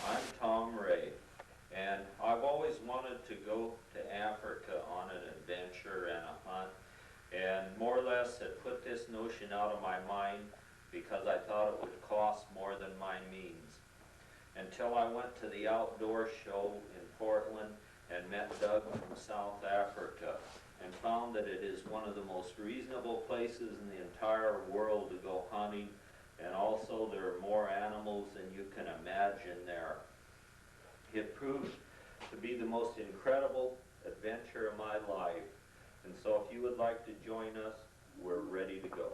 I'm Tom Ray, and I've always wanted to go to Africa on an adventure and a hunt, and more or less had put this notion out of my mind because I thought it would cost more than my means. Until I went to the outdoor show in Portland and met Doug from South Africa and found that it is one of the most reasonable places in the entire world to go hunting, and also there are more animals than you can imagine there. It proved to be the most incredible adventure of my life, and so if you would like to join us, we're ready to go.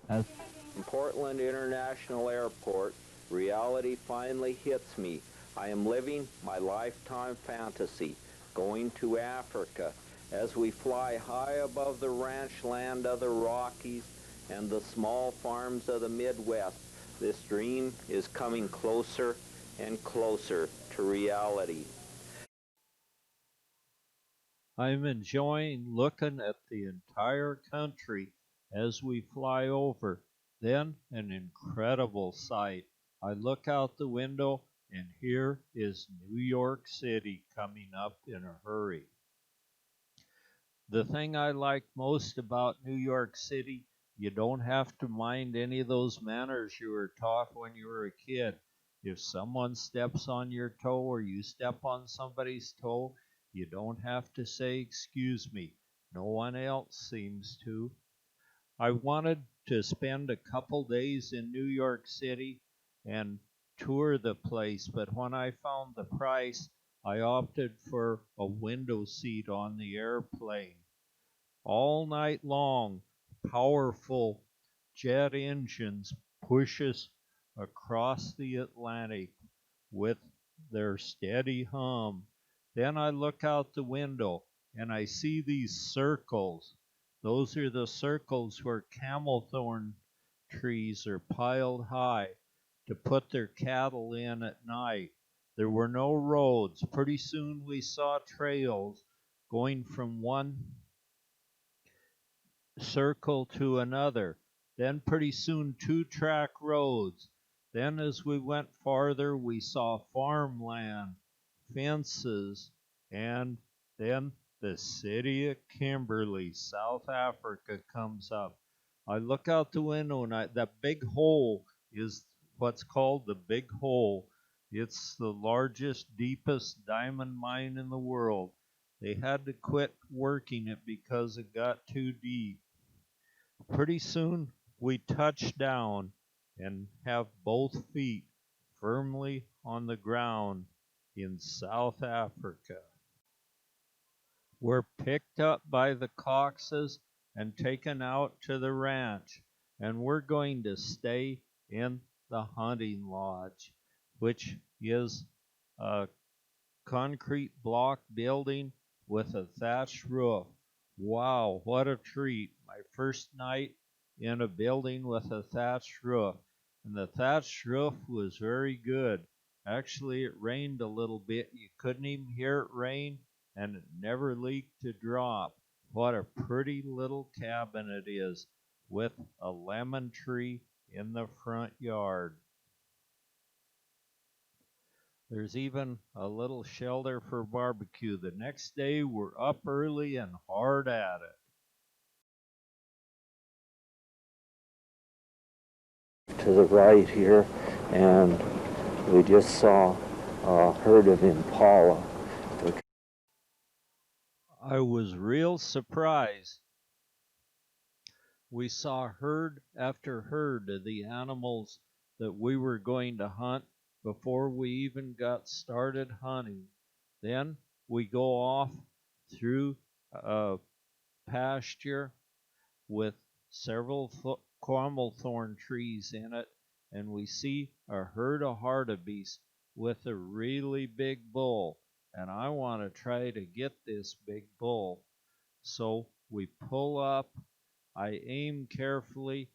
As in Portland International Airport, reality finally hits me. I am living my lifetime fantasy, going to Africa. As we fly high above the ranch land of the Rockies and the small farms of the Midwest, this dream is coming closer and closer to reality. I'm enjoying looking at the entire country as we fly over. Then an incredible sight. I look out the window and here is New York City coming up in a hurry. The thing I like most about New York City, you don't have to mind any of those manners you were taught when you were a kid. If someone steps on your toe or you step on somebody's toe, you don't have to say, "Excuse me." No one else seems to. I wanted to spend a couple days in New York City and tour the place, but when I found the price, I opted for a window seat on the airplane. All night long, powerful jet engines push us across the Atlantic with their steady hum. Then I look out the window and I see these circles. Those are the circles where camel thorn trees are piled high to put their cattle in at night. There were no roads. Pretty soon we saw trails going from one circle to another. Then pretty soon 2-track roads. Then as we went farther, we saw farmland, fences, and then the city of Kimberley, South Africa comes up. I look out the window and that big hole is what's called the Big Hole. It's the largest, deepest diamond mine in the world. They had to quit working it because it got too deep. Pretty soon we touch down and have both feet firmly on the ground in South Africa. We're picked up by the Coxes and taken out to the ranch, and we're going to stay in the hunting lodge, which is a concrete block building with a thatched roof. Wow, what a treat. My first night in a building with a thatched roof. And the thatched roof was very good. Actually, it rained a little bit. You couldn't even hear it rain, and it never leaked a drop. What a pretty little cabin it is with a lemon tree in the front yard. There's even a little shelter for barbecue. The next day, we're up early and hard at it. To the right here, and we just saw a herd of impala. I was real surprised. We saw herd after herd of the animals that we were going to hunt before we even got started hunting. Then we go off through a pasture with several camel thorn trees in it, and we see a herd of hartebeest with a really big bull, and I want to try to get this big bull. So we pull up, I aim carefully,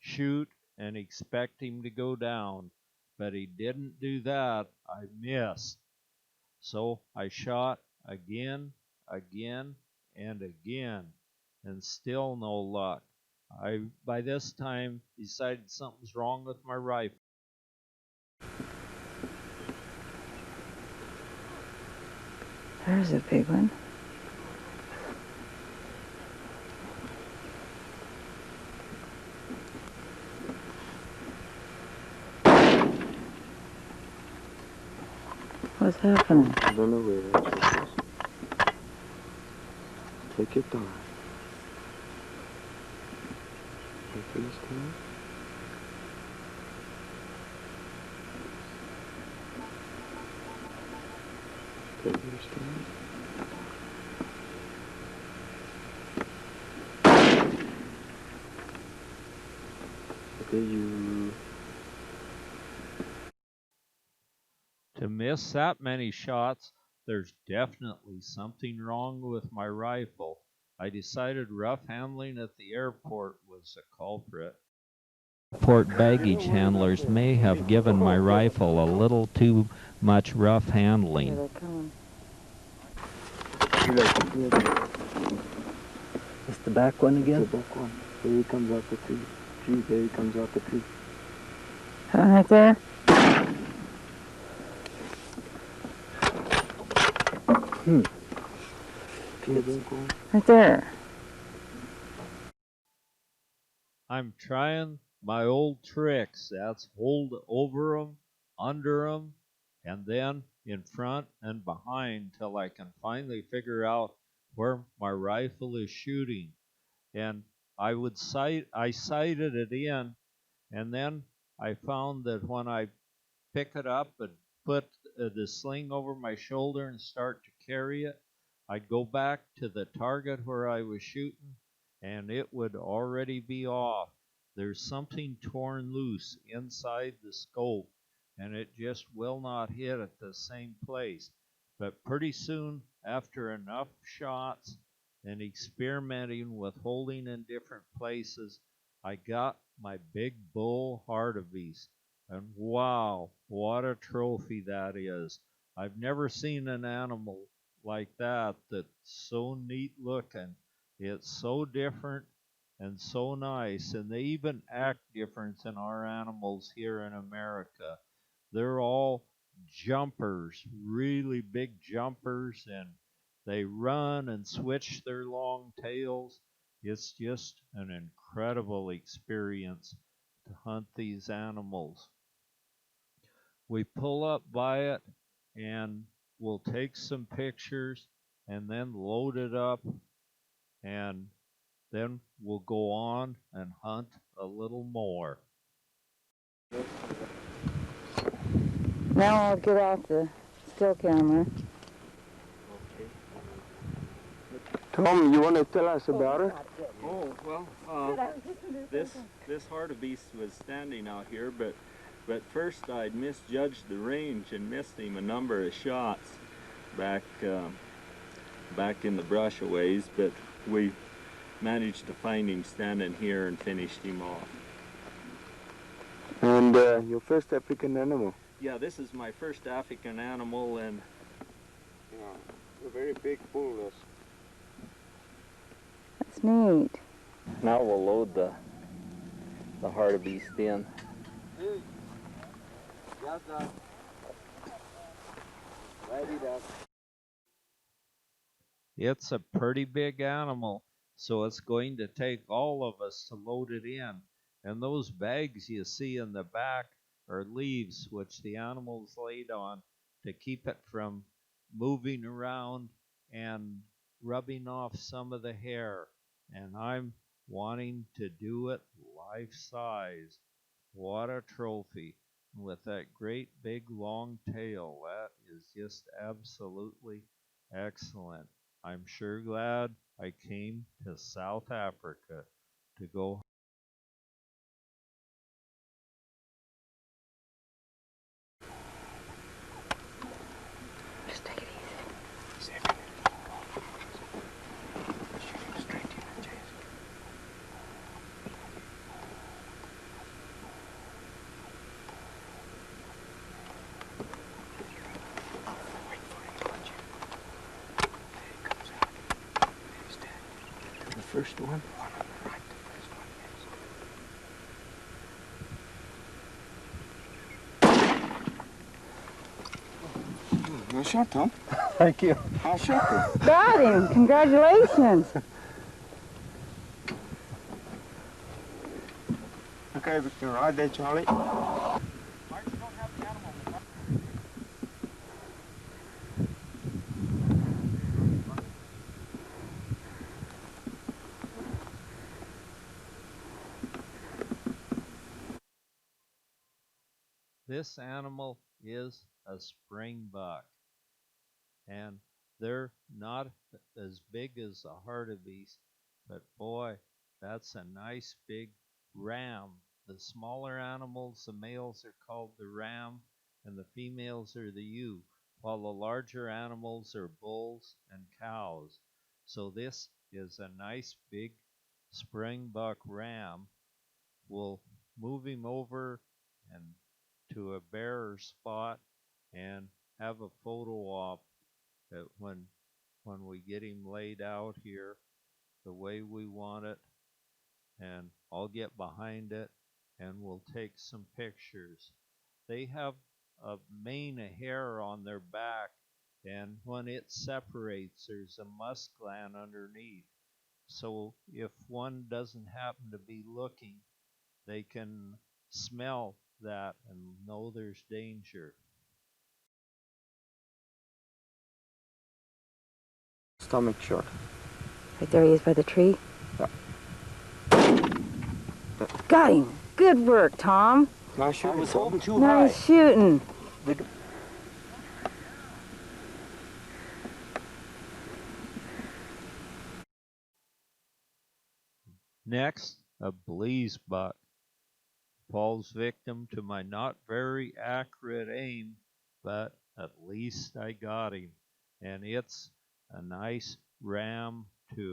shoot, and expect him to go down, but he didn't do that. I missed. So I shot again, again, and again, and still no luck. I by this time decided something's wrong with my rifle. There's a big one. What's happening? I don't know where it is. Take your time. Take your time. Take your time. Okay, you. To miss that many shots, there's definitely something wrong with my rifle. I decided rough handling at the airport was the culprit. Airport baggage handlers may have given my rifle a little too much rough Here handling. they're coming. It's the back one again? The back one. There he comes out the tree. There he comes out the tree. Right there? Right there. I'm trying my old tricks. That's hold over 'em, under 'em, and then in front and behind till I can finally figure out where my rifle is shooting. And I sighted it in, and then I found that when I pick it up and put the sling over my shoulder and start to carry it, I'd go back to the target where I was shooting, and it would already be off. There's something torn loose inside the scope, and it just will not hit at the same place. But pretty soon, after enough shots and experimenting with holding in different places, I got my big bull hartebeest. And wow, what a trophy that is. I've never seen an animal like that that's so neat looking. It's so different and so nice, and they even act different than our animals here in America. They're all jumpers, really big jumpers, and they run and switch their long tails. It's just an incredible experience to hunt these animals. We pull up by it and we'll take some pictures and then load it up, and then we'll go on and hunt a little more. Now I'll get out the still camera. Tom, you want to tell us about it? Oh, well, this hartebeest was standing out here, but first I'd misjudged the range and missed him a number of shots back in the brush a ways, but we managed to find him standing here and finished him off. And your first African animal? Yeah, this is my first African animal, and Yeah, a very big bull. That's neat. now we'll load the hartebeest in. It's a pretty big animal, so it's going to take all of us to load it in. And those bags you see in the back are leaves which the animal's laid on to keep it from moving around and rubbing off some of the hair. And I'm wanting to do it life size. What a trophy. With that great big long tail, that is just absolutely excellent. I'm sure glad I came to South Africa to go. Just take it easy. The first one? Nice shot, Tom. Thank you. Nice shot. Got him. Congratulations. Okay, we can ride there, Charlie. This animal is a springbuck, and they're not as big as a hartebeest, but boy, that's a nice big ram. The smaller animals, the males are called the ram, and the females are the ewe, while the larger animals are bulls and cows. So this is a nice big springbuck ram. We'll move him over and to a barer spot and have a photo op that when we get him laid out here the way we want it, and I'll get behind it and we'll take some pictures. They have a mane of hair on their back, and when it separates there's a musk gland underneath. So if one doesn't happen to be looking, they can smell that and know there's danger. Stomach shot. Right there he is by the tree. Yeah. Got him. Good work, Tom. Nice shot. I was holding too Nice shooting. Next, a bleeze buck falls victim to my not very accurate aim, but at least I got him, and it's a nice ram too.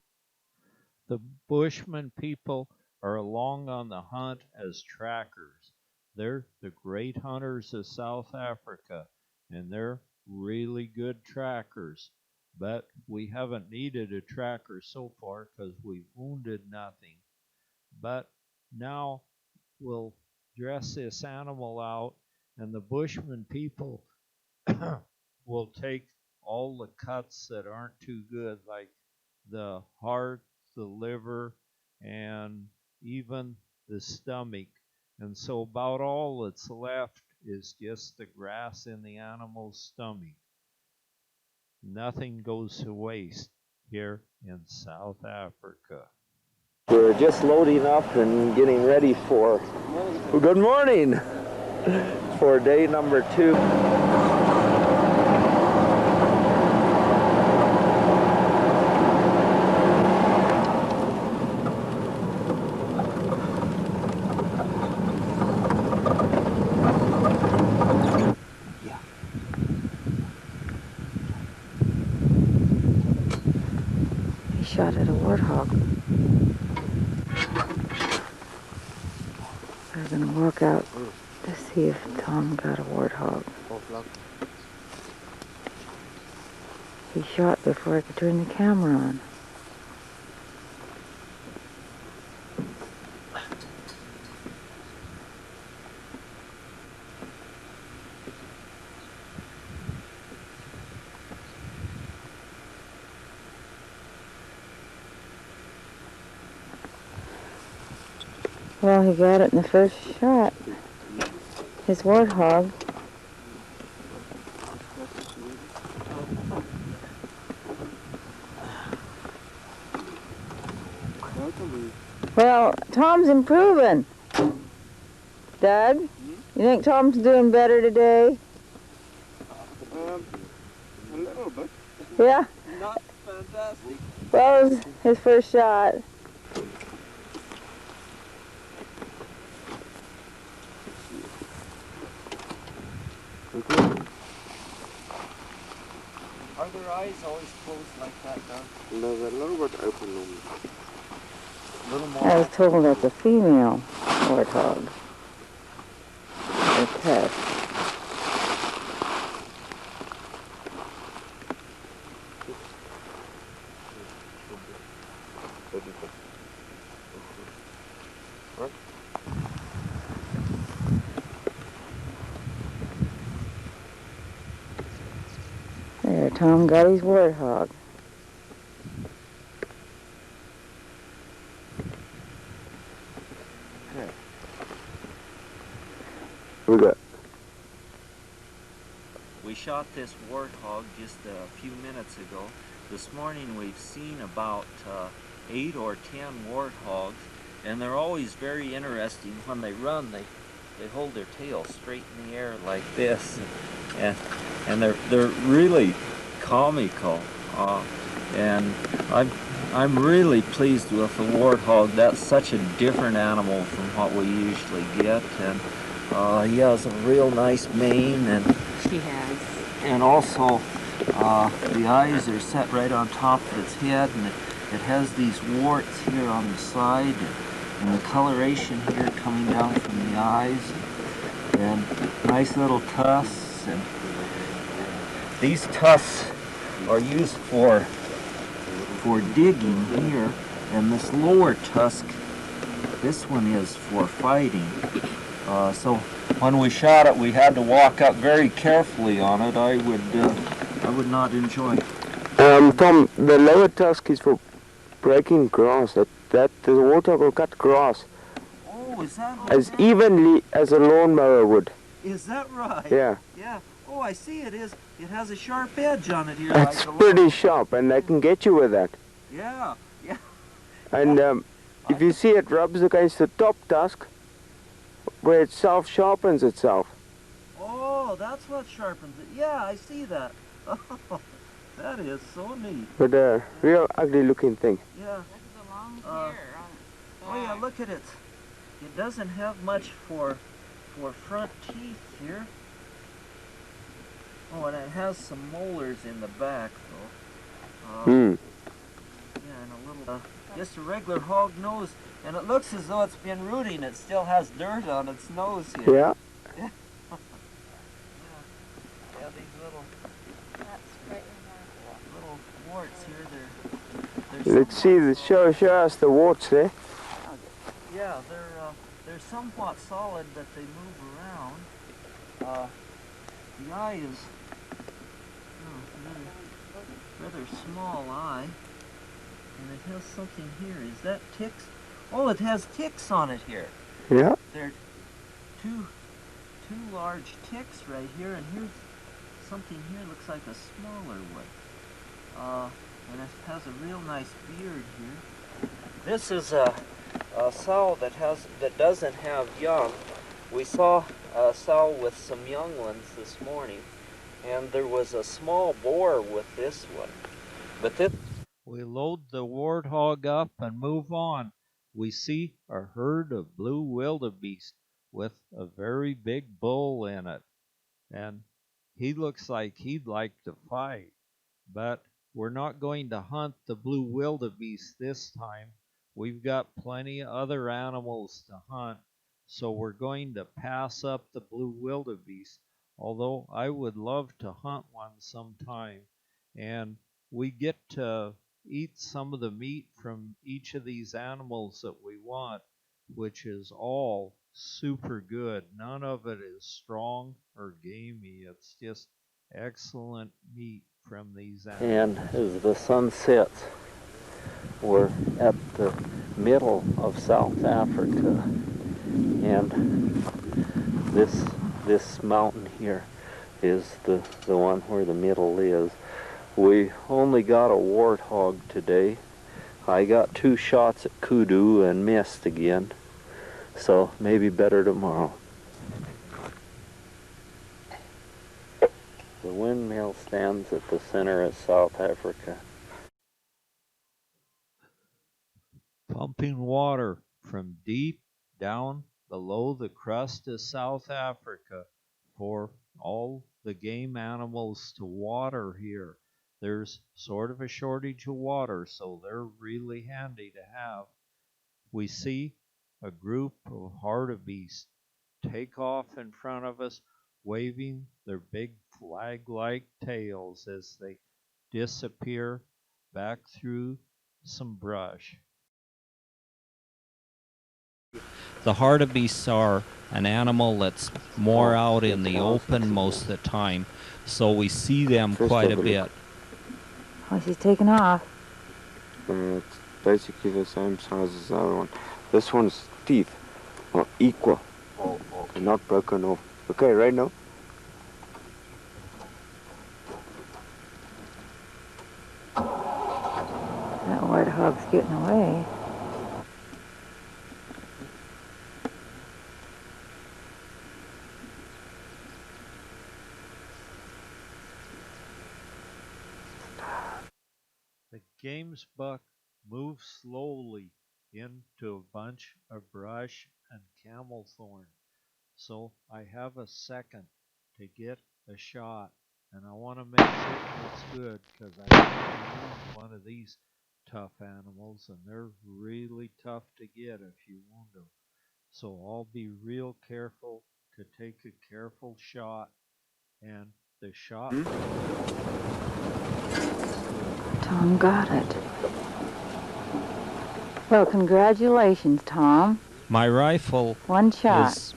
The Bushman people are along on the hunt as trackers. They're the great hunters of South Africa, and they're really good trackers. But we haven't needed a tracker so far because we've wounded nothing. But now we'll dress this animal out, and the Bushman people will take all the cuts that aren't too good, like the heart, the liver, and even the stomach. And so about all that's left is just the grass in the animal's stomach. Nothing goes to waste here in South Africa. We're just loading up and getting ready for, well, good morning, for day number 2. He shot at a warthog. We're gonna walk out to see if Tom got a warthog. He shot before I could turn the camera on. Well, he got it in the first shot. His warthog. Well, Tom's improving. Doug, you think Tom's doing better today? A little bit. Yeah? Not fantastic. Well, it was his first shot. Are their eyes always closed like that, Doug? No, they're a little bit open normally. A little more. I was told that's a female warthog. A test. Tom got his warthog. We got We shot this warthog just a few minutes ago. This morning we've seen about 8 or 10 warthogs, and they're always very interesting. When they run, they hold their tail straight in the air like this, and they're really comical. And I'm really pleased with the warthog. That's such a different animal from what we usually get, and he has a real nice mane, and She has. and also the eyes are set right on top of its head, and it has these warts here on the side, and the coloration here coming down from the eyes, and nice little tusks. And these tusks are used for digging here, and this lower tusk, this one is for fighting. So when we shot it, we had to walk up very carefully on it. I would not enjoy. Tom, the lower tusk is for breaking grass. That the warthog will cut grass Oh, is that as evenly as a lawnmower would. Is that right? Yeah. Yeah. Oh, I see. It is. It has a sharp edge on it here. It's like a pretty sharp, and they can get you with that. Yeah. Yeah. And if you see it rubs against the top tusk, where it self-sharpens itself. Oh, that's what sharpens it. Yeah, I see that. Oh, that is so neat. But a real ugly-looking thing. Yeah. Look at the long Uh, hair on Oh yeah, look at it. It doesn't have much for front teeth here. Oh, and it has some molars in the back though. Hmm. Yeah, and a little, just a regular hog nose. And it looks as though it's been rooting. It still has dirt on its nose here. Yeah. Yeah, these little That's quite remarkable. warts here. They're Let's see. Show us the warts there. Yeah, they're somewhat solid, but they move around. The eye is rather small eye, and it has something here. Is that ticks? Oh, it has ticks on it here. Yeah. There are two large ticks right here, and here's something here. Looks like a smaller one. And it has a real nice beard here. This is a sow that doesn't have young. We saw a sow with some young ones this morning, and there was a small boar with this one. But this we load the warthog up and move on. We see a herd of blue wildebeest with a very big bull in it, and he looks like he'd like to fight. But we're not going to hunt the blue wildebeest this time. We've got plenty of other animals to hunt, so we're going to pass up the blue wildebeest, although I would love to hunt one sometime. And we get to eat some of the meat from each of these animals that we want, which is all super good. None of it is strong or gamey. It's just excellent meat from these animals. And as the sun sets, we're at the middle of South Africa, and this mountain here is the one where the middle is. We only got a warthog today. I got 2 shots at kudu and missed again, so maybe better tomorrow. The windmill stands at the center of South Africa. Pumping water from deep down below the crust of South Africa for all the game animals to water here. There's sort of a shortage of water, so they're really handy to have. We see a group of hartebeest take off in front of us, waving their big flag-like tails as they disappear back through some brush. The hartebeests are an animal that's more out in the open most of the time, so we see them quite a bit. Oh, she's taking off. It's basically the same size as the other one. This one's teeth are equal. They're not broken off. Okay, right now? That warthog's getting away. The game's buck moved slowly into a bunch of brush and camel thorn, so I have a second to get a shot, and I want to make certain it's good because I wound one of these tough animals, and they're really tough to get if you wound them. So I'll be real careful to take a careful shot, and the shot. Tom got it. Well, congratulations, Tom. My rifle One shot. has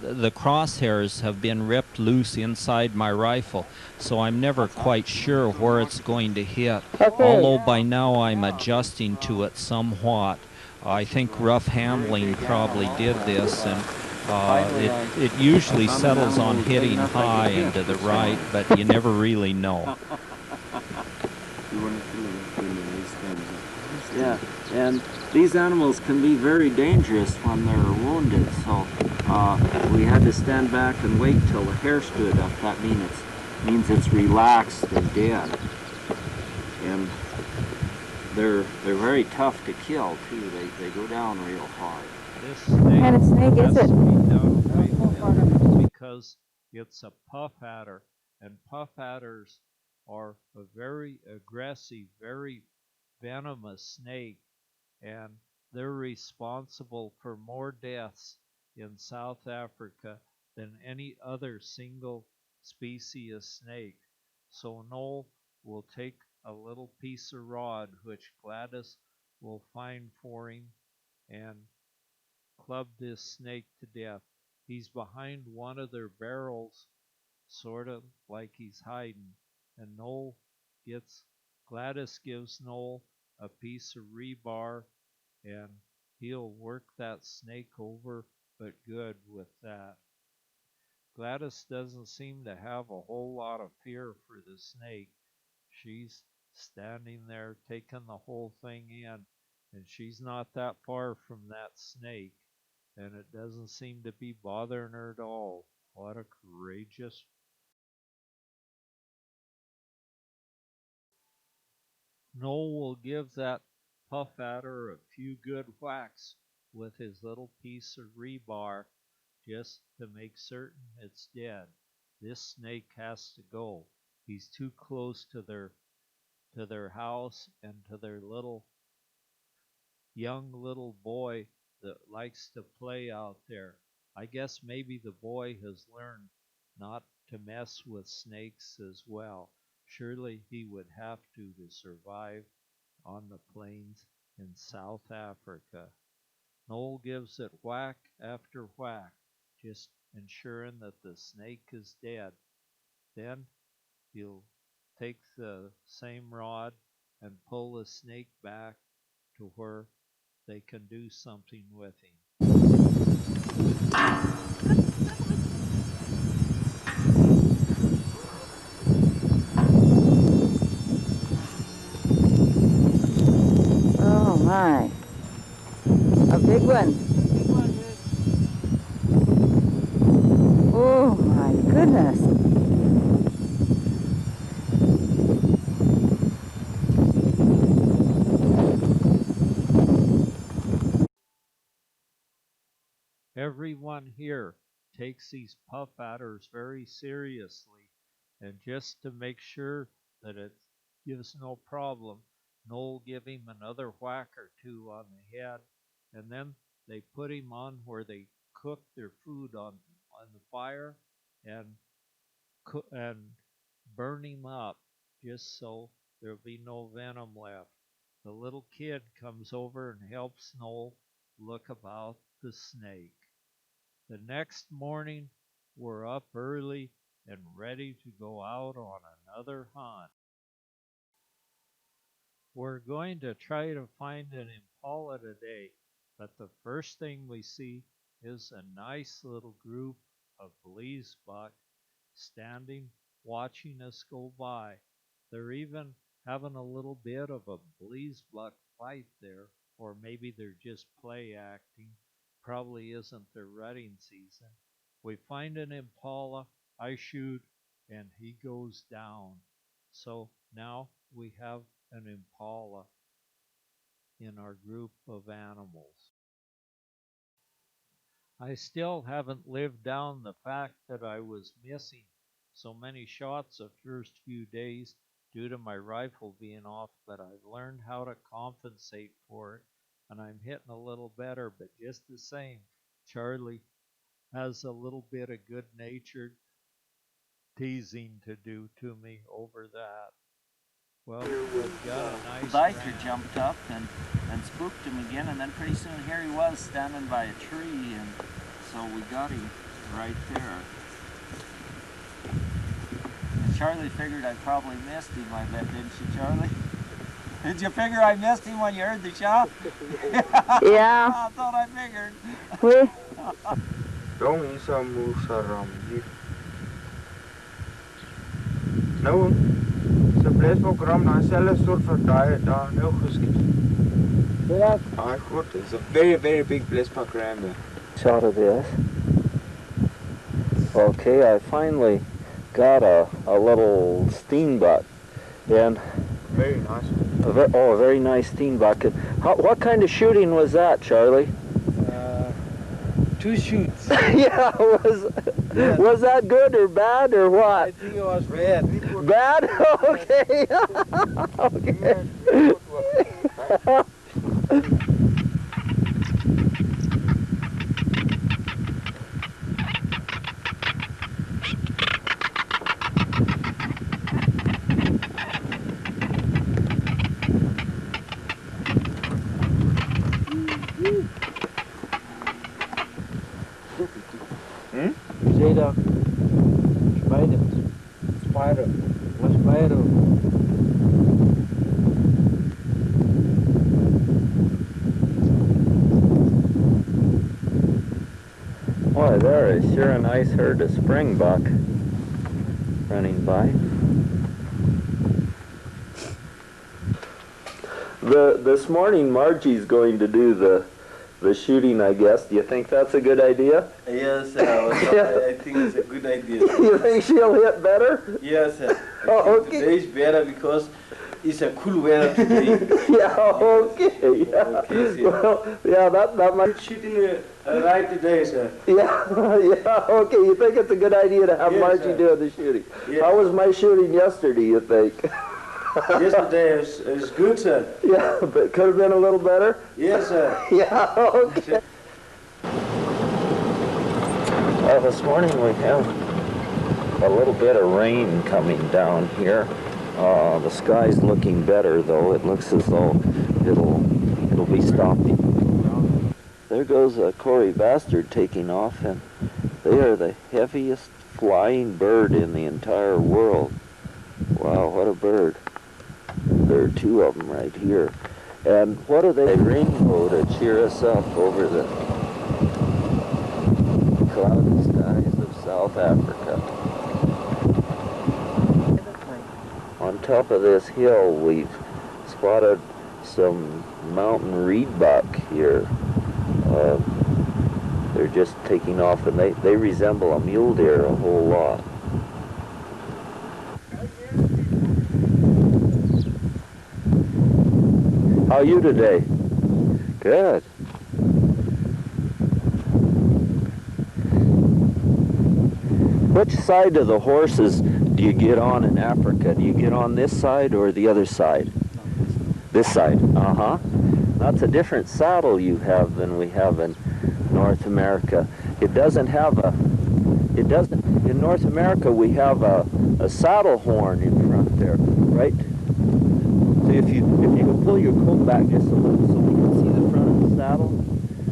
the crosshairs have been ripped loose inside my rifle, so I'm never quite sure where it's going to hit. Okay. Although by now I'm adjusting to it somewhat. I think rough handling probably did this, and it usually settles on hitting high and to the right, but you never really know. Yeah, and these animals can be very dangerous when they're wounded, so we had to stand back and wait till the hair stood up. That means it's relaxed and dead. And they're very tough to kill too. They go down real hard. This snake What kind of snake is has it? to be done away with because it's a puff adder, and puff adders are a very aggressive, very venomous snake, and they're responsible for more deaths in South Africa than any other single species of snake. So Noel will take a little piece of rod, which Gladys will find for him, and club this snake to death. He's behind one of their barrels, sort of like he's hiding, and Gladys gives Noel a piece of rebar, and he'll work that snake over, but good with that. Gladys doesn't seem to have a whole lot of fear for the snake. She's standing there taking the whole thing in, and she's not that far from that snake, and it doesn't seem to be bothering her at all. What a courageous. Noel will give that puff adder a few good whacks with his little piece of rebar just to make certain it's dead. This snake has to go. He's too close to their house and to their young little boy that likes to play out there. I guess maybe the boy has learned not to mess with snakes as well. Surely he would have to survive on the plains in South Africa. Noel gives it whack after whack, just ensuring that the snake is dead. Then he'll take the same rod and pull the snake back to where they can do something with him. Oh my. A big one. Oh my goodness. Everyone here takes these puff adders very seriously, and just to make sure that it gives no problem, Noel give him another whack or two on the head, and then they put him on where they cook their food on the fire and burn him up just so there'll be no venom left. The little kid comes over and helps Noel look about the snake. The next morning, we're up early and ready to go out on another hunt. We're going to try to find an impala today, but the first thing we see is a nice little group of Belize buck standing, watching us go by. They're even having a little bit of a Belize buck fight there, or maybe they're just play acting. Probably isn't their rutting season. We find an impala, I shoot, and he goes down. So now we have an impala in our group of animals. I still haven't lived down the fact that I was missing so many shots the first few days due to my rifle being off, but I've learned how to compensate for it, and I'm hitting a little better, but just the same, Charlie has a little bit of good-natured teasing to do to me over that. Well, we've got a nice The biker ram. jumped up and spooked him again, and then pretty soon here he was standing by a tree, and so we got him right there. And Charlie figured I probably missed him, I bet, didn't you, Charlie? Did you figure I missed him when you heard the shot? Yeah. I thought I figured. We Jong isa mo sa ramji. Nou, sa blesprogram na selfs soort van daar nou geskiet. Yeah. Goed, it's a very, very big blesprogram there. Shot of this. Okay, I finally got a little steenbuck, and Very nice. a very nice steenbuck. What kind of shooting was that, Charlie? 2 shoots. Yeah, was that good or bad or I what? think it was red. Bad? Okay. Okay. Zeta. Spider. Spider. Was spider. Boy, there is sure a nice herd of springbuck running by. This morning Margie's going to do the shooting, I guess. Do you think that's a good idea? Yes, I think it's a good idea. You think she'll hit better? Yes, Oh, okay. today is better because it's a cool weather today. Yeah, okay. Yeah. Okay, see. Well, yeah, that might. Shooting right today, sir. Yeah, yeah, okay. You think it's a good idea to have Yes, Margie sir. doing the shooting? Yes. How was my shooting yesterday, you think? Yesterday is good, sir. Yeah, but could have been a little better? Yes, sir. Yeah, okay. Well, this morning we have a little bit of rain coming down here. The sky's looking better, though. It looks as though it'll be stopping. There goes a Cory bastard taking off, and they are the heaviest flying bird in the entire world. Wow, what a bird. There are 2 of them right here. And what are they? A rainbow to cheer us up over the cloudy skies of South Africa. On top of this hill, we've spotted some mountain reedbuck here. They're just taking off, and they resemble a mule deer a whole lot. How are you today? Good. Which side of the horses do you get on in Africa? Do you get on this side or the other side? This side. Uh-huh. That's a different saddle you have than we have in North America. It doesn't have in North America we have a saddle horn in front there, right? So if you can pull your coat back just a little so we can see the front of the saddle,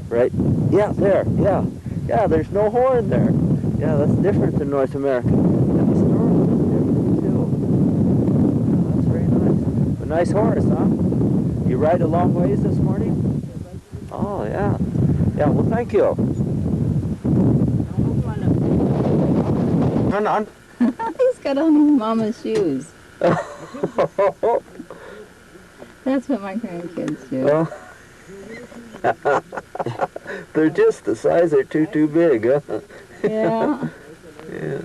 right? Yeah, there, yeah. Yeah, there's no horn there. Yeah, that's different than North America. And the snorkel is different too. Yeah, that's very nice. But nice horse, huh? You ride a long ways this morning? Oh, yeah. Yeah, well, thank you. He's got on his mama's shoes. That's what my grandkids do. They're just the size they're too big, huh? Yeah. Yeah.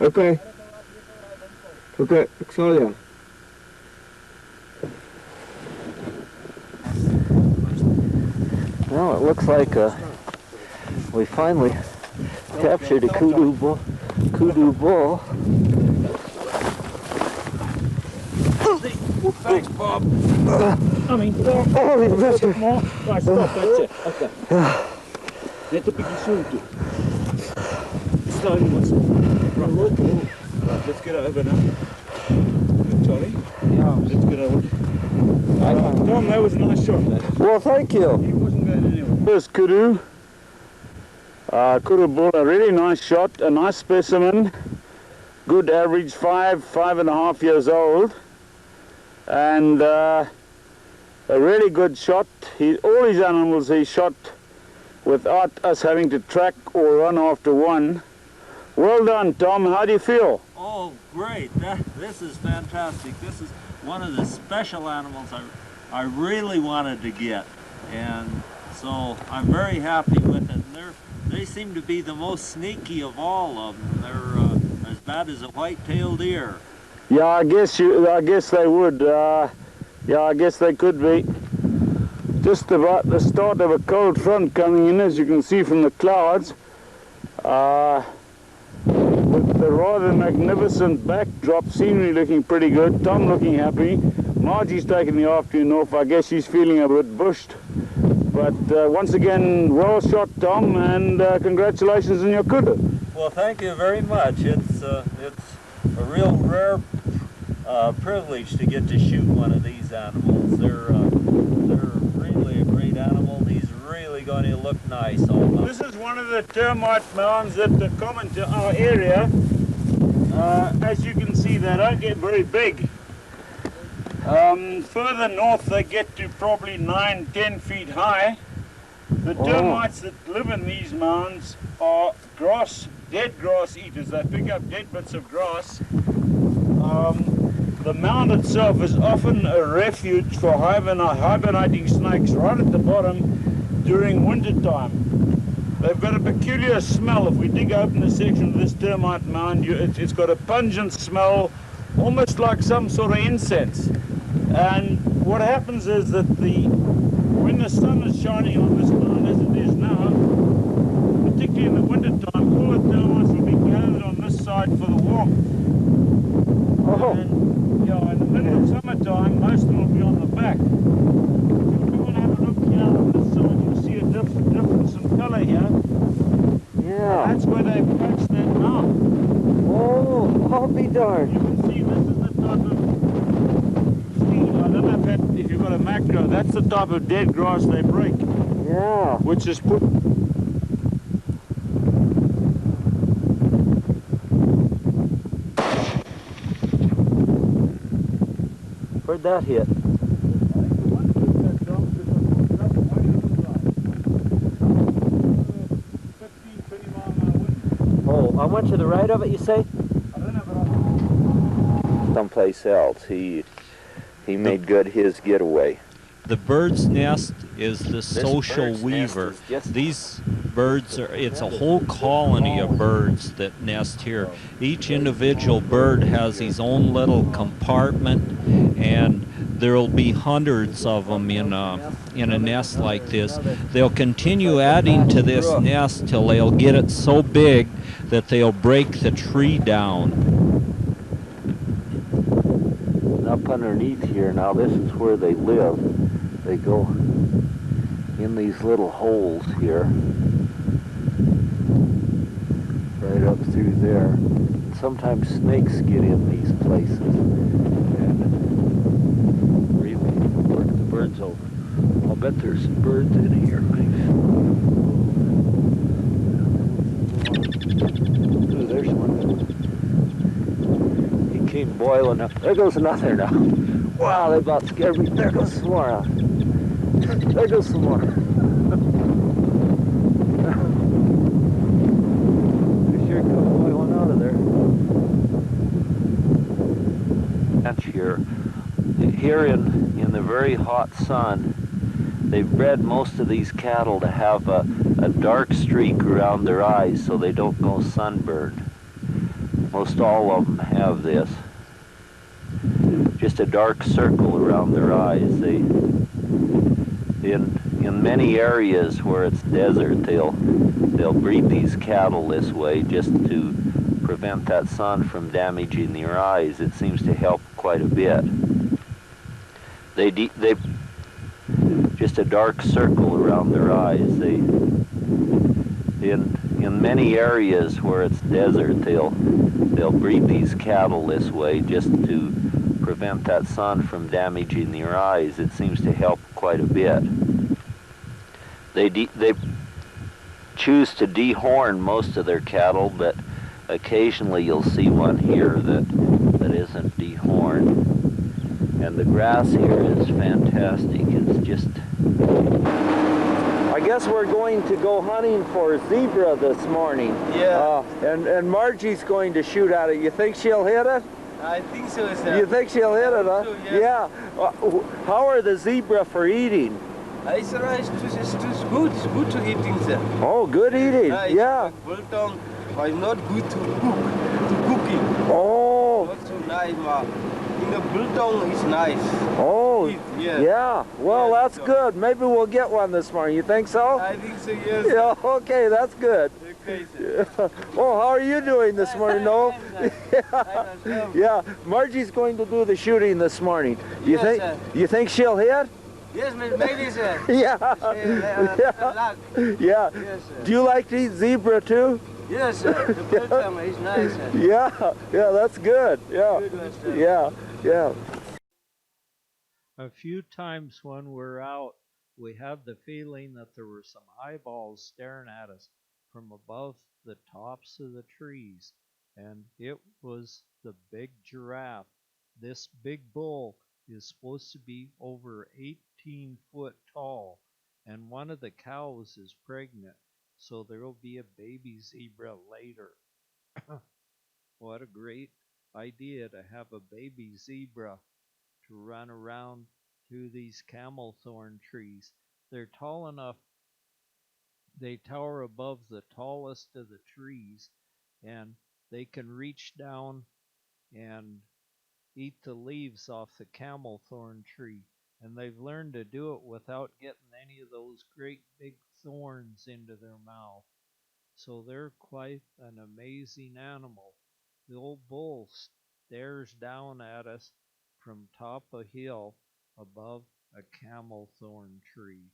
Okay. Okay, Exodia. Well, it looks like we finally captured a kudu bull. Thanks, Bob. Oh, Right, stop, that's it. Okay. Let up again soon too. Slowly once more. Right, let's get over now. Charlie? Yeah. Let's get over. Tom, that was a nice shot, that. Well, thank you. He wasn't going anywhere. First kudu. Kudu bull, a really nice shot, a nice specimen. Good average, 5.5 years old. And a really good shot. All his animals he shot without us having to track or run after one. Well done, Tom. How do you feel? Oh, great. This is fantastic. This is one of the special animals I really wanted to get. And so I'm very happy with it. They seem to be the most sneaky of all of them. They're as bad as a white-tailed deer. Yeah, I guess they would. Yeah, I guess they could be. Just about the start of a cold front coming in, as you can see from the clouds. With the rather magnificent backdrop scenery looking pretty good. Tom looking happy. Margie's taking the afternoon off. I guess she's feeling a bit bushed. But once again, well shot, Tom, and congratulations on your kudu. Well, thank you very much. It's a real rare privilege to get to shoot one of these animals. They're really a great animal. He's really going to look nice. This is one of the termite mounds that are common to our area. As you can see, they don't get very big. Further north, they get to probably 9-10 feet high. The termites that live in these mounds are dead grass eaters. They pick up dead bits of grass. The mound itself is often a refuge for hibernating snakes right at the bottom during winter time. They've got a peculiar smell. If we dig open a section of this termite mound, it's got a pungent smell, almost like some sort of incense. And what happens is that when the sun is shining on this mound, as it is now, particularly in the winter time, all the termites will be gathered on this side for the warmth. And in the middle of summertime, most of them will be on the back. If you want to have a look here on this side, you'll see a difference in colour here. Yeah. That's where they've patched that mound. Oh, I'll be darned. You can see this is the type of... I don't know if you've got a macro, that's the type of dead grass they break. Yeah. Which is put... Where'd that hit? Oh, how much to the right of it, you say? Someplace else. He made good his getaway. The bird's nest is the social weaver. These birds it's a whole colony of birds that nest here. Each individual bird has his own little compartment, and there'll be hundreds of them in a nest like this. They'll continue adding to this nest till they'll get it so big that they'll break the tree down. Up underneath here now, this is where they live. They go in these little holes here, right up through there. Sometimes snakes get in these places and really work the birds over. I'll bet there's some birds in here. Ooh, there's one. boiling up. There goes another now. Wow, they about scared me. There goes some more. There goes some more. They sure come boiling out of there. That's here in the very hot sun, they've bred most of these cattle to have a dark streak around their eyes so they don't go sunburned. Most all of them have this. Just a dark circle around their eyes. In many areas where it's desert, they'll breed these cattle this way just to prevent that sun from damaging their eyes. It seems to help quite a bit. They just a dark circle around their eyes. In many areas where it's desert, they'll breed these cattle this way just to prevent that sun from damaging their eyes. It seems to help quite a bit. They choose to dehorn most of their cattle, but occasionally you'll see one here that isn't dehorned. And the grass here is fantastic. It's just... I guess we're going to go hunting for zebra this morning. Yeah. And Margie's going to shoot at it. You think she'll hit it? I think so, sir. You think she'll hit it, huh? So, yes. Yeah. How are the zebra for eating? It's good. It's good to eating, sir. Oh, good eating. Yeah. Biltong, but it's not good to cooking. Oh. Not so nice, ma. In the biltong, it's nice. Oh. Yeah. Yeah. Well, Yeah, that's so. Good. Maybe we'll get one this morning. You think so? I think so, yes. Yeah. Okay, that's good. Okay, sir. Oh, how are you doing this morning, Noel? Yeah. Margie's going to do the shooting this morning. You think she'll hit? Yes, maybe, sir. Yeah. Yeah. Yes, sir. Do you like to eat zebra too? Yes, sir. The biltong is nice, sir. Yeah. Yeah, that's good. Yeah. Good, sir. Yeah. Yeah. A few times when we're out, we had the feeling that there were some eyeballs staring at us from above the tops of the trees, and it was the big giraffe. This big bull is supposed to be over 18 foot tall, and one of the cows is pregnant, so there will be a baby zebra later. What a great idea to have a baby zebra to run around through these camel thorn trees. They're tall enough, they tower above the tallest of the trees, and they can reach down and eat the leaves off the camel thorn tree. And they've learned to do it without getting any of those great big thorns into their mouth. So they're quite an amazing animal. The old bull stares down at us from top a hill above a camel thorn tree.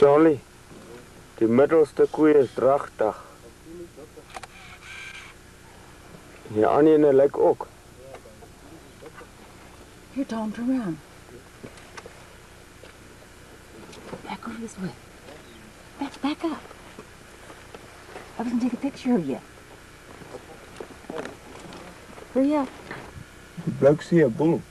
Charlie, die middelste koe is dragtig. Die ander ene lyk ook. Here, Tom, turn around. Back over this way. Back up. I was gonna take a picture of you. Hurry up. Die bloke sê 'n bull.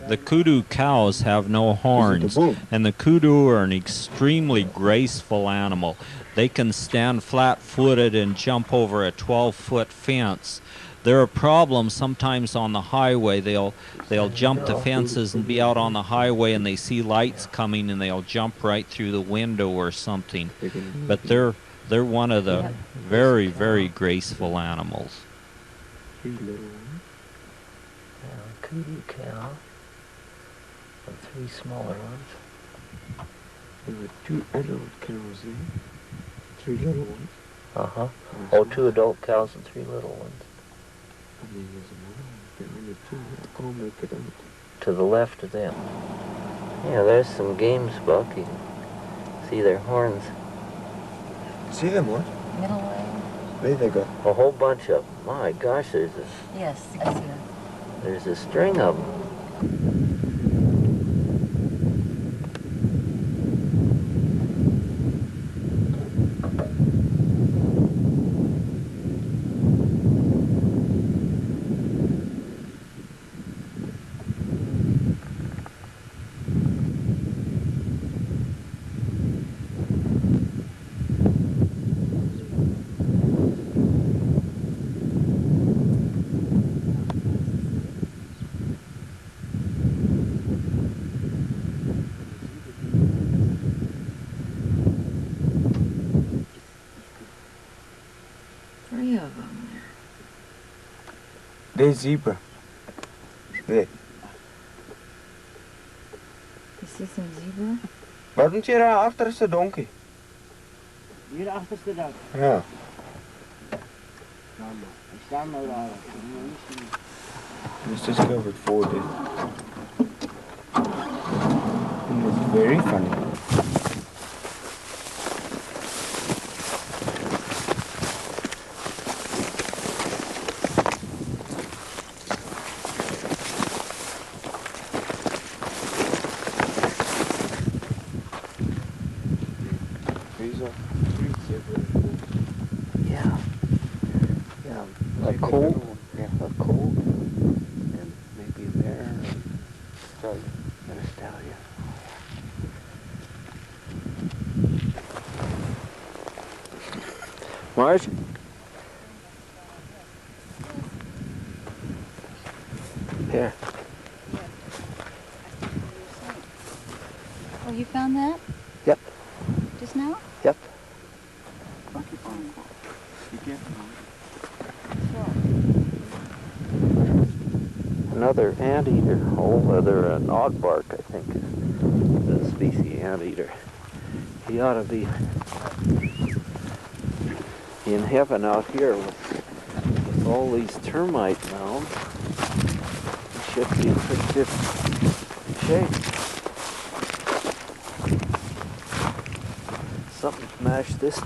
The kudu cows have no horns, and the kudu are an extremely graceful animal. They can stand flat-footed and jump over a 12-foot fence. They're a problem sometimes on the highway. They'll jump the fences and be out on the highway and they see lights coming and they'll jump right through the window or something. But they're one of the very, very graceful animals. kudu cow and 3 smaller ones. There were 2 adult cows there, 3 little ones. Uh-huh. Oh, 2 adult cows and 3 little ones. And then there's another one behind it too. I can't make it out. To the left of them. Yeah, there's some games, Buck. You can see their horns. See them, what? Middle way. There they go. A whole bunch of them. My gosh, Yes, I see that. there's a string of them. Three of them. There's zebra. There. You see some zebra? Wat moet jy daar agter is 'n donkie? Hier agterste dak. Ja. Hy staan nou daar. Let's just go with 4 days. And it's very funny. These are 3 zebras. Yeah. Yeah. A colt. Yeah. A colt. And maybe a bear. Stallion. And a stallion. Marge? Here. Oh, you found that? Yep. Just now? Yep. Another anteater. Oh, whether an aardvark, I think, is the species anteater. He ought to be in heaven out here with all these termite mounds. He should be in pretty good shape. Something smashed this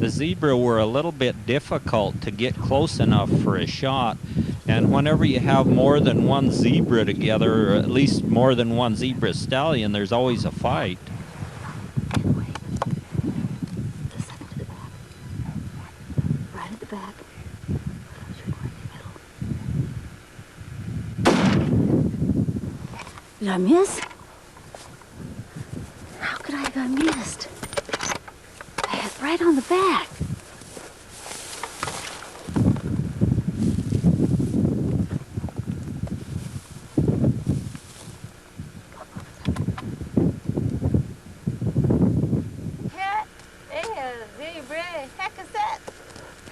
the zebra were a little bit difficult to get close enough for a shot. And whenever you have more than one zebra together, or at least more than one zebra stallion, there's always a fight. Right at the back. Did I miss? How could I have got missed? I hit right on the back.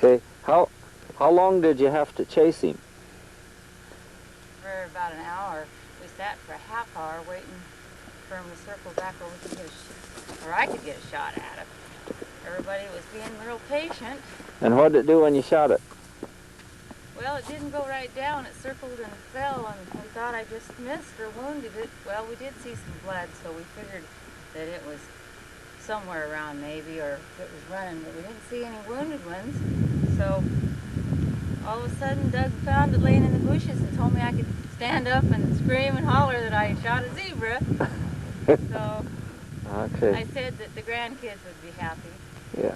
Okay, how long did you have to chase him? For about an hour. We sat for a half hour waiting for him to circle back over to get or I could get a shot at it. Everybody was being real patient. And what did it do when you shot it? Well, it didn't go right down. It circled and fell, and we thought I just missed or wounded it. Well, we did see some blood, so we figured that it was somewhere around maybe, or if it was running, but we didn't see any wounded ones. So all of a sudden, Doug found it laying in the bushes and told me I could stand up and scream and holler that I shot a zebra. So okay. I said that the grandkids would be happy. Yeah.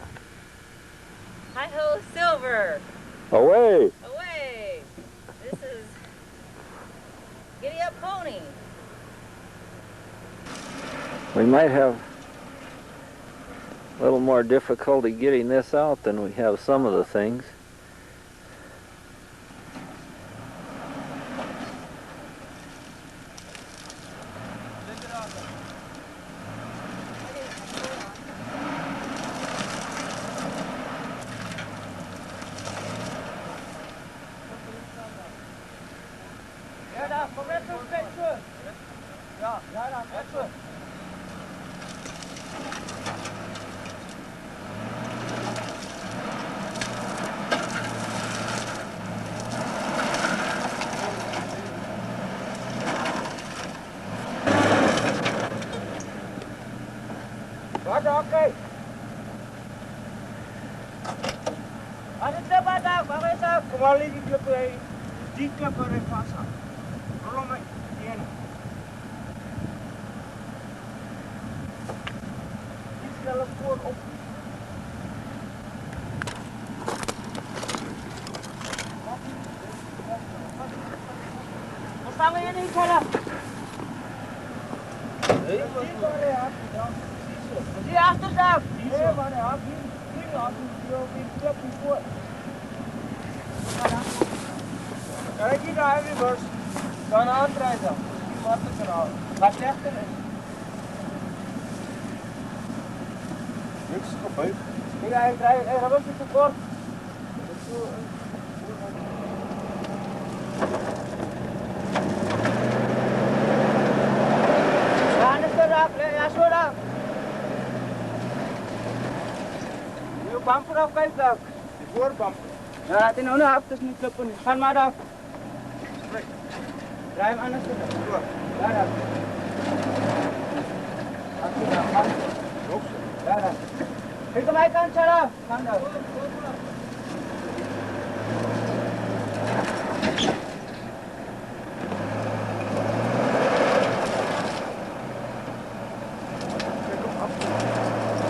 Hi-ho, Silver! Away! Away! This is Giddy Up Pony. We might have a little more difficulty getting this out than we have some of the things. Okay. Ada badak, bangsa kembali di klub ini. Di klub Refasa. Rolong mai, dia ni. Di dalam pun op. Bersama ini cara. Di atas dah. Eh, mana api? Ini api dia klub before. Kaya kita have reverse. Sana try जा. बात तो कराओ. बात left है. Next को भाई. ये I try rubber से support. Sana serap le asura. You bumper of guys up. Before bumper. Ja, den ohne habt das nicht klappt. Kann mal da. Drive anders zu. Ja, da. Ja, da. Hey, komm mal kan chara. Kan da.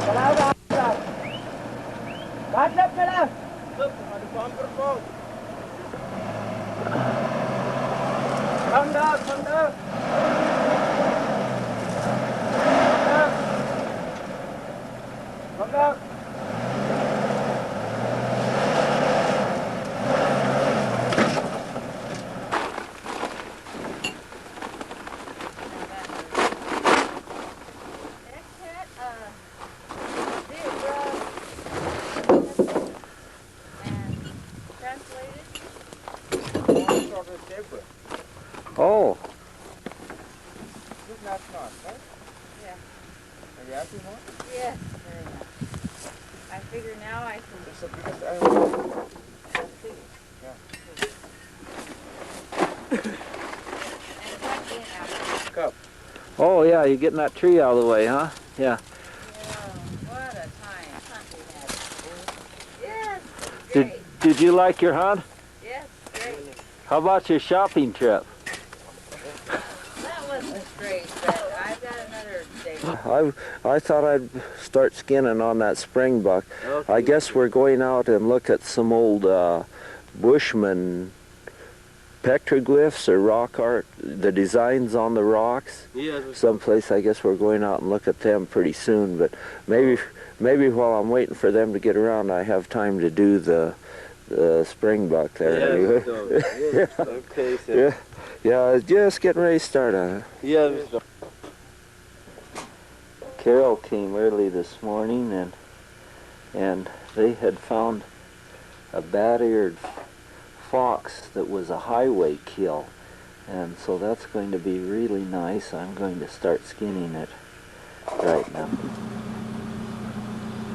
चला दा. Back left चला. Bumper fall. Come down, come down. Come down. Oh. Good not, right? Yeah. Are you happy, huh? Yes, very much. I figure now I can. It's the biggest animal. Yeah. Cup. Oh yeah, you're getting that tree out of the way, huh? Yeah. Yeah, what a time. Hunt we had. Did you like your hunt? Yes, great. How about your shopping trip? That wasn't great, but I've got another day. I thought I'd start skinning on that springbuck. Okay. I guess we're going out and look at some old Bushman petroglyphs or rock art, the designs on the rocks. Yes. Someplace I guess we're going out and look at them pretty soon, but maybe while I'm waiting for them to get around I have time to do the springbuck there. Yes. Okay, sir. Yeah, just getting ready to start on it. Yes. Carol came early this morning and they had found a bat-eared fox that was a highway kill, and so that's going to be really nice. I'm going to start skinning it right now.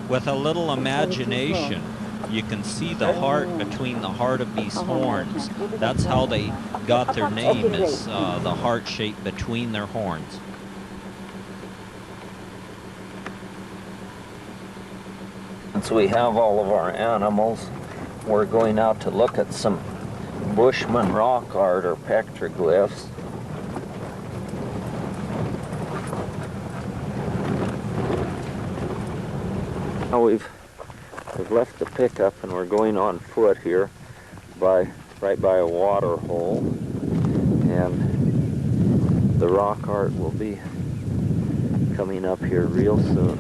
With a little imagination, you can see the heart between the hartebeest horns. That's how they got their name, is the heart shape between their horns. Since we have all of our animals, we're going out to look at some Bushman rock art or petroglyphs. Now we've left the pickup and we're going on foot here right by a water hole, and the rock art will be coming up here real soon.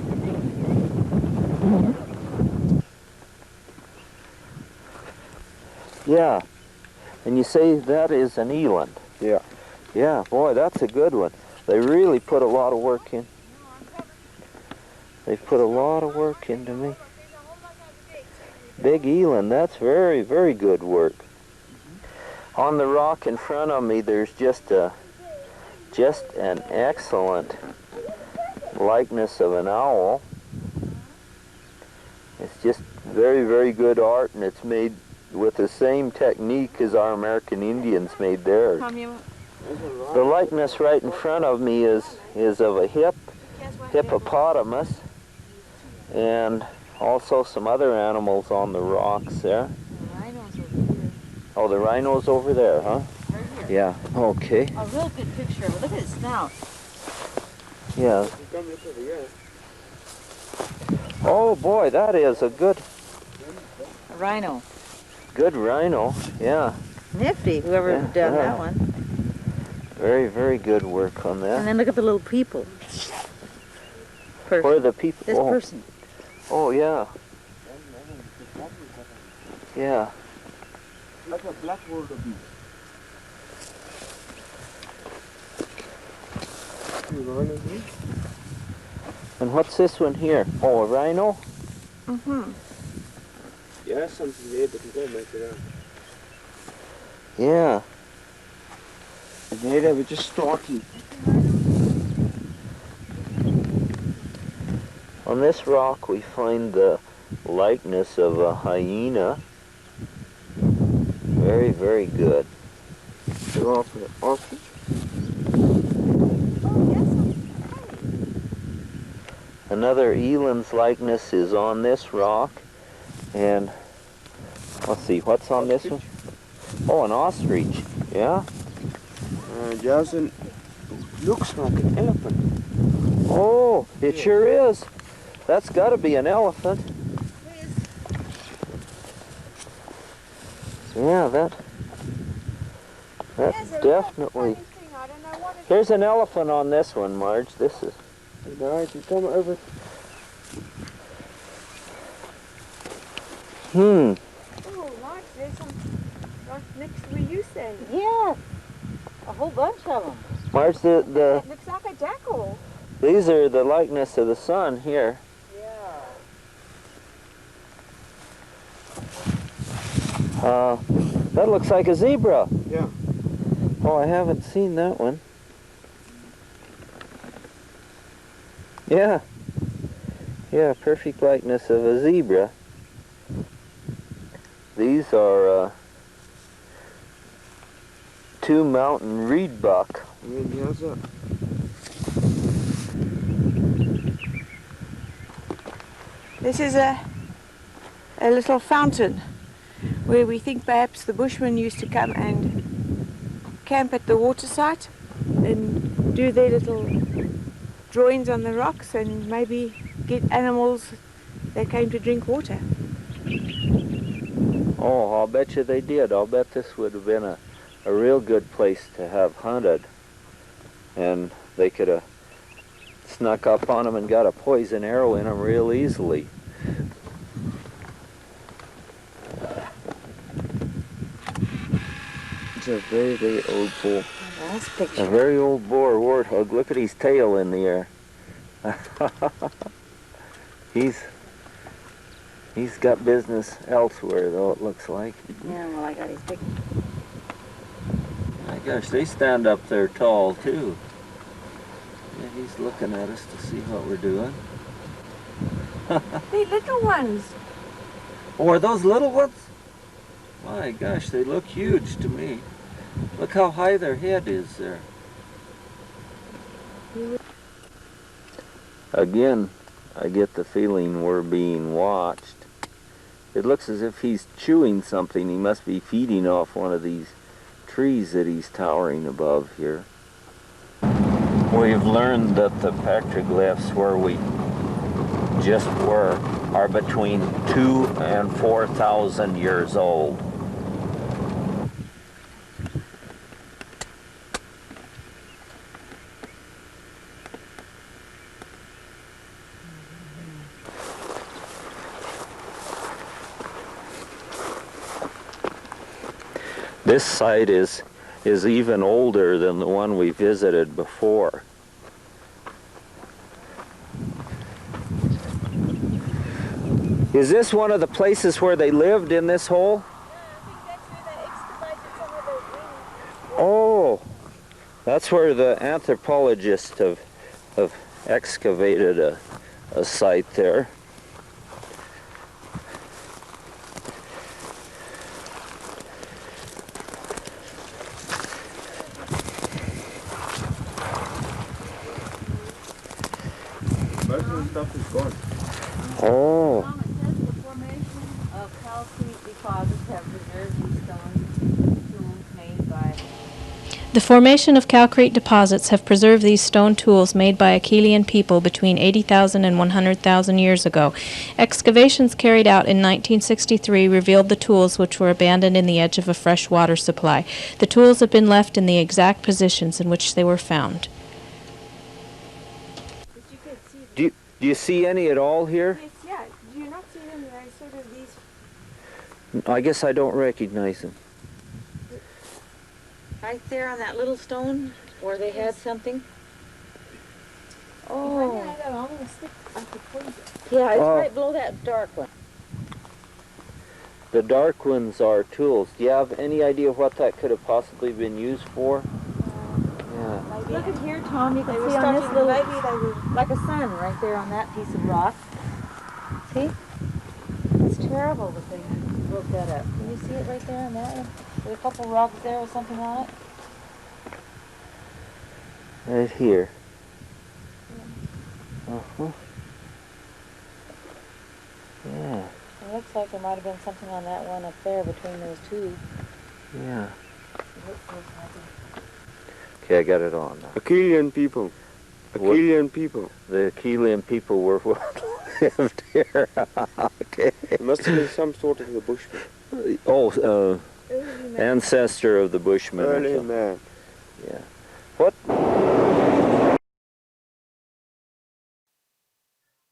Yeah, and you say that is an eland? Yeah. Yeah, boy, that's a good one. They really put a lot of work in. They've put a lot of work into me. Big eland, that's very, very good work. On the rock in front of me, there's just an excellent likeness of an owl. It's just very, very good art, and it's made with the same technique as our American Indians made theirs. The likeness right in front of me is of a hippopotamus, and also some other animals on the rocks there. Oh, the rhino's over there, huh? Right here. Yeah, okay. A real good picture of it. Look at its snout. Yeah. Oh boy, that is a good A rhino. rhino, yeah. Nifty, whoever Yeah, done yeah. that one. Very, very good work on that. And then look at the little people. Where are the people? This oh. person. Oh, yeah. Yeah. Like a black wildebeest. And what's this one here? Oh, a rhino? Mm-hmm. Yeah, something there, but you don't make it out. Yeah. And there they were just starting. On this rock we find the likeness of a hyena. Very, very good. Another eland's likeness is on this rock, and let's see, what's on this one? Oh, an ostrich, yeah? Jason, looks like an elephant. Oh, it sure is. That's got to be an elephant. Yeah, that definitely. There's an elephant on this one, Marge. This is. Guys, you come over. Oh, Mark, there's some right next to where you said. Yeah. A whole bunch of them. Marge, It looks like a jackal. these are the likeness of the sun here. That looks like a zebra. Yeah. Oh, I haven't seen that one. Yeah. Yeah, perfect likeness of a zebra. These are two mountain reed buck. This is a little fountain. where we think perhaps the Bushmen used to come and camp at the water site and do their little drawings on the rocks and maybe get animals that came to drink water. Oh, I'll bet you they did. I'll bet this would have been a real good place to have hunted. And they could have snuck up on them and got a poison arrow in them real easily. It's a very, very old bull. Nice picture. A very old boar warthog. Look at his tail in the air. He's got business elsewhere, though, it looks like. Yeah, well, I got his picture. My gosh, they stand up there tall, too. Yeah, he's looking at us to see what we're doing. The little ones. Oh, are those little ones? My gosh, they look huge to me. Look how high their head is there. Again, I get the feeling we're being watched. It looks as if he's chewing something. He must be feeding off one of these trees that he's towering above here. We've learned that the petroglyphs where we just were are between 2,000 and 4,000 years old. This site is even older than the one we visited before. Is this one of the places where they lived in this hole? Oh, that's where the anthropologists have excavated a site there. Most of the stuff is gone. Oh. It says the formation of calcrete deposits have preserved these stone tools made by... The formation of calcrete deposits have preserved these stone tools made by Acheulean people between 80,000 and 100,000 years ago. Excavations carried out in 1963 revealed the tools which were abandoned in the edge of a fresh water supply. The tools have been left in the exact positions in which they were found. Do you see any at all here? Yes, yeah. Do you not see them? They're sort of these. I guess I don't recognize them. Right there on that little stone where they had something. Oh. Yeah, it's Oh. right below that dark one. The dark ones are tools. Do you have any idea what that could have possibly been used for? Yeah. Look at here, Tom. You can They were see on this starting- little, maybe they were- like a sun right there on that piece of rock. See? It's terrible that they broke that up. Can you see it right there on that one? There's a couple rocks there with something on it. Right here. Uh-huh. Yeah. It looks like there might have been something on that one up there between those two. Yeah. It looks like Okay, I got it on now. Acheulean people. Acheulean people. The Acheulean people were what lived here. Okay. It must have been some sort of the Bushman. Oh, ancestor of the Bushmen. or Early something. man. Yeah. What?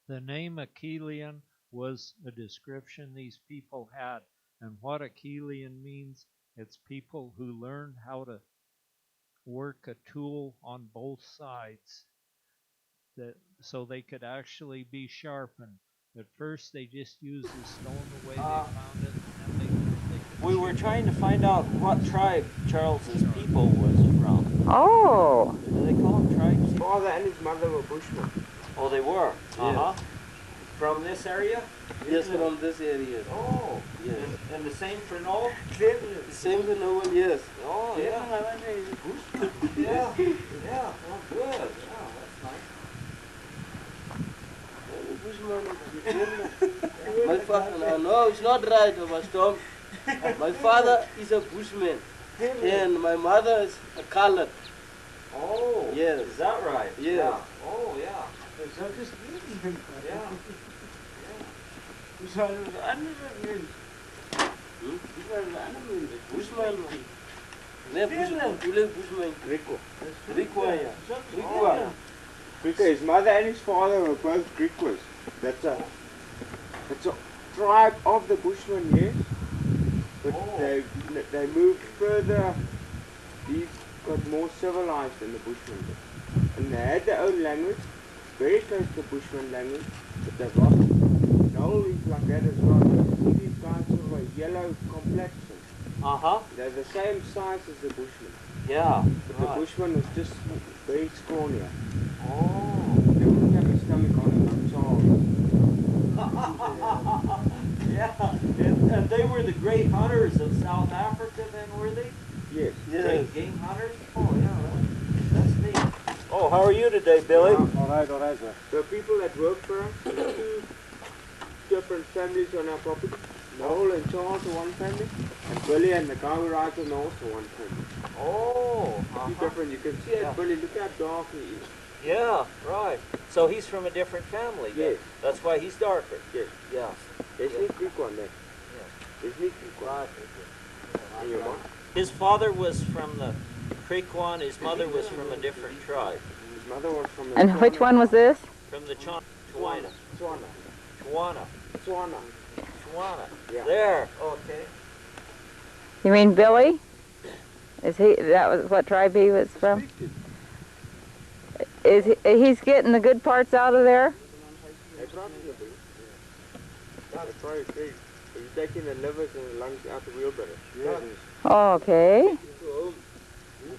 The name Acheulean was a description these people had. And what Acheulean means, it's people who learned how to work a tool on both sides so they could actually be sharpened. At first they just used the stone the way they found it, and then they We were trying to find out what tribe Charles's people was from. Oh. Do they call them tribes? His father and his mother were Bushmen. Oh, they were? Uh-huh. From this area? Yes, from this area. Oh, yes. And the same for Noel? Same for Noel, yes. Oh, yeah. Yeah, yeah. Oh, good. Yeah, that's nice. My father, no, it's not right, but Tom. My father is a bushman, and my mother is a colored. Oh, Yes. is that right? Yes. Yeah. Oh, yeah. Yeah. Bushman. Ne bushman? Ule bushman. Griqua. Griqua, yeah. Griqua. Griqua. His mother and his father were both Griquas. That's a tribe of the Bushmen, yes. But they moved further. These got more civilized than the Bushmen did. And they had their own language, very close to the Bushman language, but they've lost it. Noel is like that as well. You see these guys sort of a yellow complexion. Uh-huh. They're the same size as the Bushmen. Yeah. But the Bushman was just very scrawnier. Oh. They wouldn't have a stomach on it like Charles. Yeah. And they were the great hunters of South Africa then, were they? Yes. Great game hunters? Oh, yeah. That's neat. Oh, how are you today, Billy? All right, sir. The people that work for us, there's two different families on our property. Noel and Charles are one family, and Billy and the guy who rides on the horse are one family. Oh, Two different. You can see that Billy, look how dark he is. Yeah, right. So he's from a different family. Yes. That's why he's darker. Yes. Yeah. There's no Greek one there. Yeah. There's no Greek one. And your mom? His father was from the Creekwan, his mother was from a different tribe. His mother was from the And which one was this? From the Chwana. Tswana. Yeah. There. Okay. You mean Billy? That was what tribe he was from? He's getting the good parts out of there? That's why he's taking the livers and the lungs out the wheelbarrow. Yes. Okay.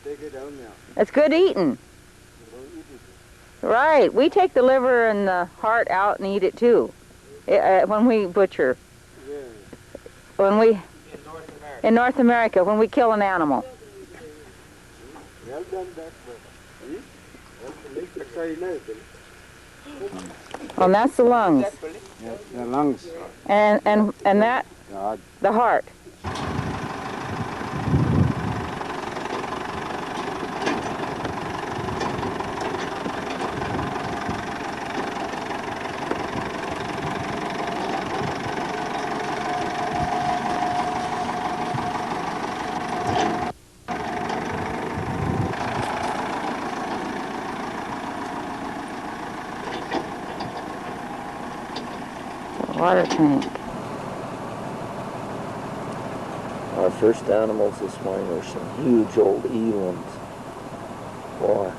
Take it down now. It's good eating. Right. We take the liver and the heart out and eat it too. When we butcher. Yeah. When we in North America, when we kill an animal. Well done, that way. That's how you know it, Billy. And that's the lungs. Yeah, the lungs. And that the heart. Water tank. Our first animals this morning were some huge old elands. Boy,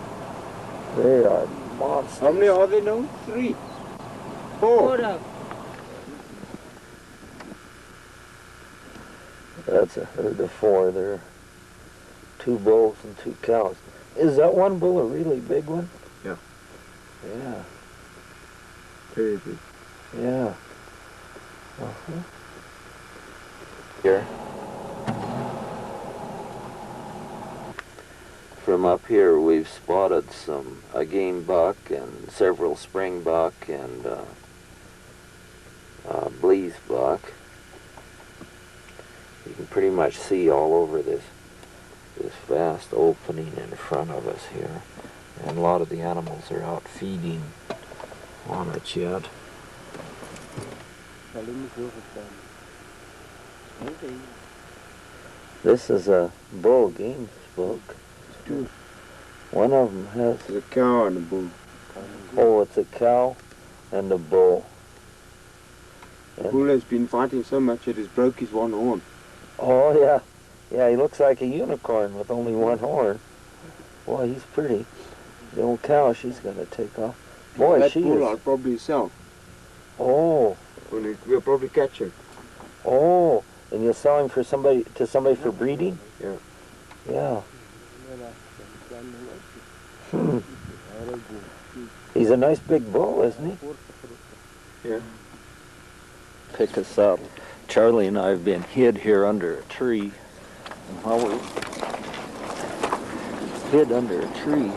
they are monsters. How many are there now? 3. 4. That's a herd of 4 there. 2 bulls and 2 cows. Is that one bull a really big one? Yeah. Yeah. Very big. Yeah. Uh-huh. Here. From up here we've spotted a game buck and several springbuck and bleeze buck. You can pretty much see all over this vast opening in front of us here. And a lot of the animals are out feeding on it yet. This is a bull games book. One of them has a cow and a bull. Oh, it's a cow and a bull. The bull has been fighting so much it has broke his one horn. Oh yeah, yeah. He looks like a unicorn with only one horn. Boy, he's pretty. The old cow, she's gonna take off. Boy, that she bull is. I'll probably sell. Oh. We'll probably catch him. Oh, and you'll sell him for somebody for breeding? Yeah. Yeah. He's a nice big bull, isn't he? Yeah. Pick us up. Charlie and I have been hid here under a tree. And while we hid under a tree,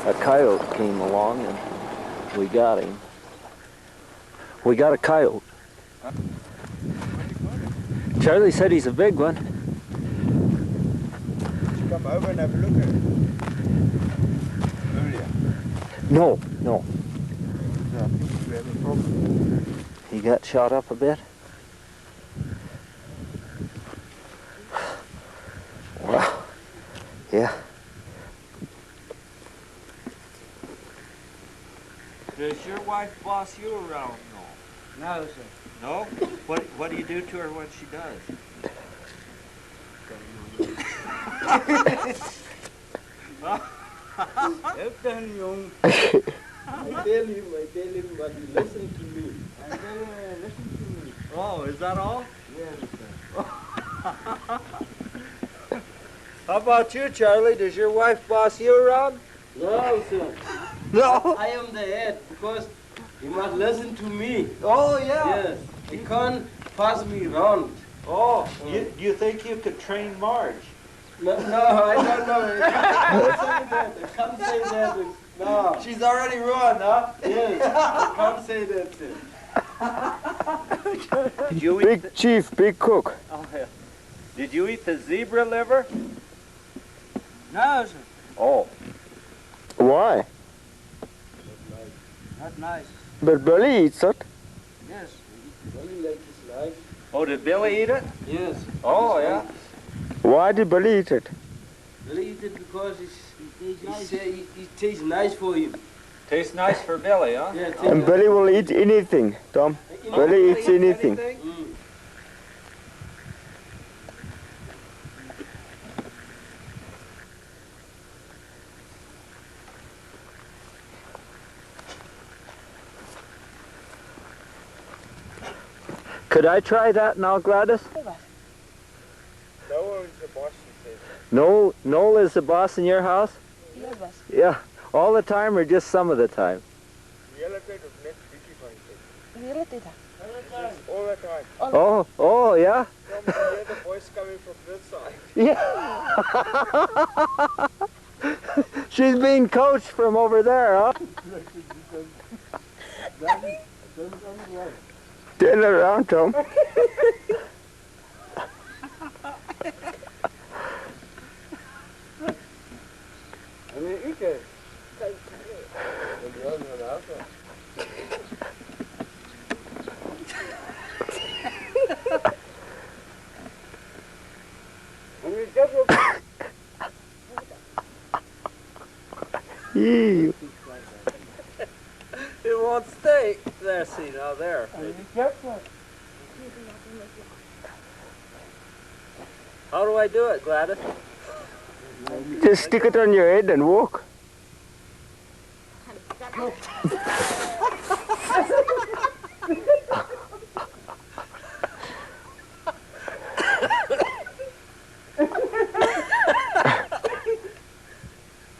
a coyote came along and we got him. We got a coyote. Charlie said he's a big one. Did you come over and have a look at it? Earlier. No, no. I think we have a problem. He got shot up a bit. Wow. Yeah. Does your wife boss you around? No. No, sir. No? What do you do to her when she does? Everything young. I tell him, but he listen to me. I tell him, listen to me. Oh, is that all? Yes, sir. How about you, Charlie? Does your wife boss you around? No, sir. No? I am the head because he must listen to me. Oh, yeah. Yes. He can't pass me around. Oh, you think you could train Marge? No, I don't know. I can't say that. No. She's already ruined, huh? Yes, I can't say that, sir. Did you Big chief, big cook. Oh, yeah. Did you eat the zebra liver? No, sir. Oh. Why? Not nice. But Billy eats it. Yes. Only like this nice. Oh, did Billy eat it? Yes. Oh, yeah. Why did Billy eat it? Billy eat it because it tastes nice for you. Tastes nice for Billy, huh? Yeah, And Billy will eat anything, Tom. Billy eats anything. Could I try that now, Gladys? Noah is the boss, he says. No, Noel is the boss in your house? Yes, boss. Yeah, all the time or just some of the time? The hele tyd of net bietjie van sê. The hele tyd. All the time. Oh, yeah? From the other voice coming from this side. Yeah. She's being coached from over there, huh? Turn around, Tom. Ew. It won't stay. There, see, now there. How do I do it, Gladys? Just stick it on your head and walk.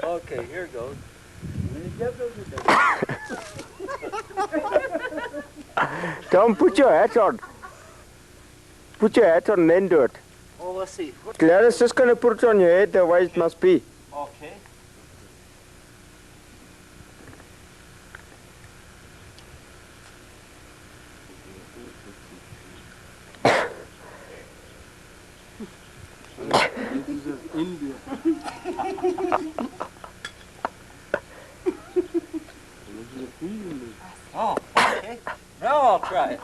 Okay, here goes. Tom, put your hat on. Put your hat on and then do it. Oh, let's see. Gladys just going to put it on your head the way it must be. Okay. This is India. Oh, okay. Now I'll try it.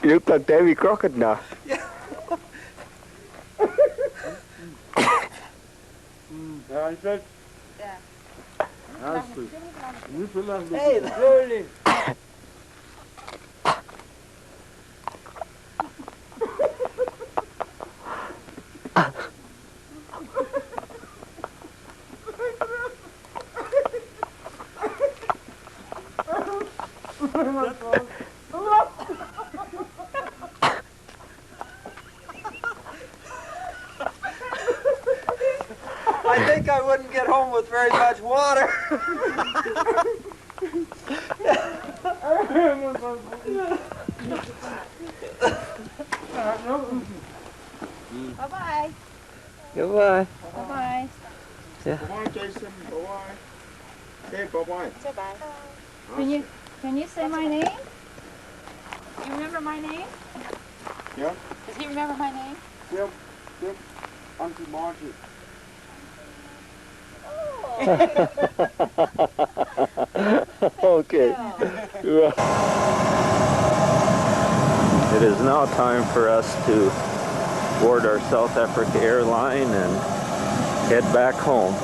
You look like Davy Crockett now. Hey, the girl. I think I wouldn't get home with very much water. Bye-bye. Goodbye. Bye-bye. Yeah. Bye-bye, Jason. Bye-bye. Say bye-bye. Say bye. Can you say my name? You remember my name? Yeah? Does he remember my name? Yep, yep. Auntie Margie. Okay. It is now time for us to board our South Africa airline and head back home.